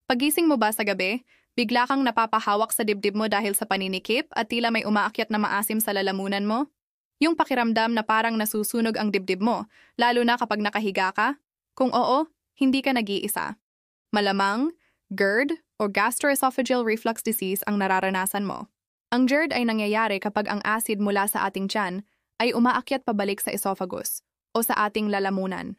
Pagising mo ba sa gabi, bigla kang napapahawak sa dibdib mo dahil sa paninikip at tila may umaakyat na maasim sa lalamunan mo? Yung pakiramdam na parang nasusunog ang dibdib mo, lalo na kapag nakahiga ka? Kung oo, hindi ka nag-iisa. Malamang, GERD o gastroesophageal reflux disease ang nararanasan mo. Ang GERD ay nangyayari kapag ang acid mula sa ating tiyan ay umaakyat pabalik sa esophagus o sa ating lalamunan.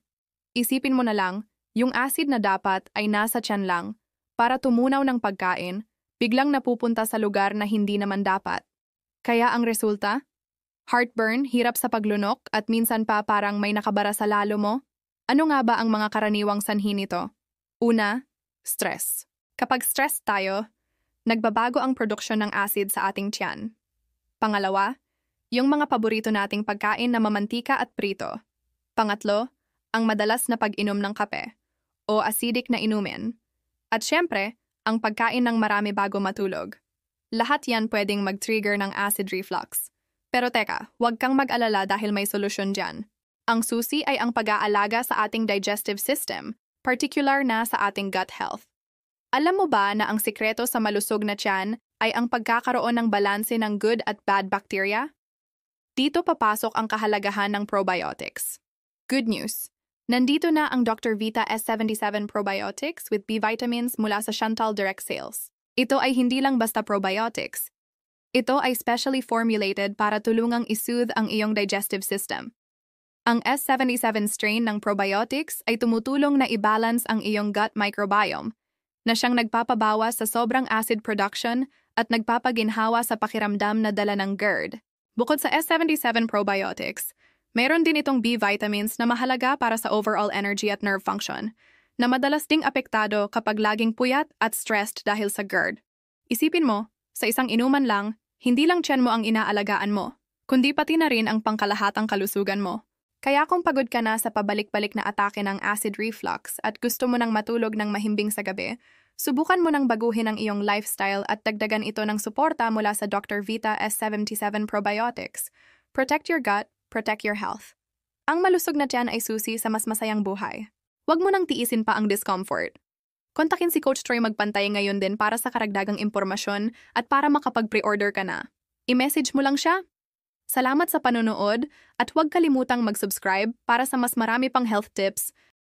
Isipin mo na lang, yung acid na dapat ay nasa tiyan lang para tumunaw ng pagkain, biglang napupunta sa lugar na hindi naman dapat. Kaya ang resulta? Heartburn, hirap sa paglunok at minsan pa parang may nakabara sa lalo mo? Ano nga ba ang mga karaniwang sanhi nito? Una, stress. Kapag stressed tayo, nagbabago ang produksyon ng acid sa ating tiyan. Pangalawa, yung mga paborito nating pagkain na mamantika at prito. Pangatlo, ang madalas na pag-inom ng kape o acidic na inumin. At syempre, ang pagkain ng marami bago matulog. Lahat yan pwedeng mag-trigger ng acid reflux. Pero teka, huwag kang mag-alala dahil may solusyon dyan. Ang susi ay ang pag-aalaga sa ating digestive system, particular na sa ating gut health. Alam mo ba na ang sikreto sa malusog na tiyan ay ang pagkakaroon ng balanse ng good at bad bacteria? Dito papasok ang kahalagahan ng probiotics. Good news! Nandito na ang Dr. Vita S77 Probiotics with B vitamins mula sa Chantal Direct Sales. Ito ay hindi lang basta probiotics. Ito ay specially formulated para tulungang isoothe ang iyong digestive system. Ang S77 strain ng probiotics ay tumutulong na i-balance ang iyong gut microbiome, na siyang nagpapabawas sa sobrang acid production at nagpapaginhawa sa pakiramdam na dala ng GERD. Bukod sa S77 probiotics, mayroon din itong B vitamins na mahalaga para sa overall energy at nerve function, na madalas ding apektado kapag laging puyat at stressed dahil sa GERD. Isipin mo, sa isang inuman lang, hindi lang tiyan mo ang inaalagaan mo, kundi pati na rin ang pangkalahatang kalusugan mo. Kaya kung pagod ka na sa pabalik-balik na atake ng acid reflux at gusto mo nang matulog ng mahimbing sa gabi, subukan mo nang baguhin ang iyong lifestyle at dagdagan ito ng suporta mula sa Dr. Vita S77 Probiotics. Protect your gut, protect your health. Ang malusog na tiyan ay susi sa mas masayang buhay. Huwag mo nang tiisin pa ang discomfort. Kontakin si Coach Troy Magpantay ngayon din para sa karagdagang impormasyon at para makapag-pre-order ka na. I-message mo lang siya. Salamat sa panonood at huwag kalimutang mag-subscribe para sa mas marami pang health tips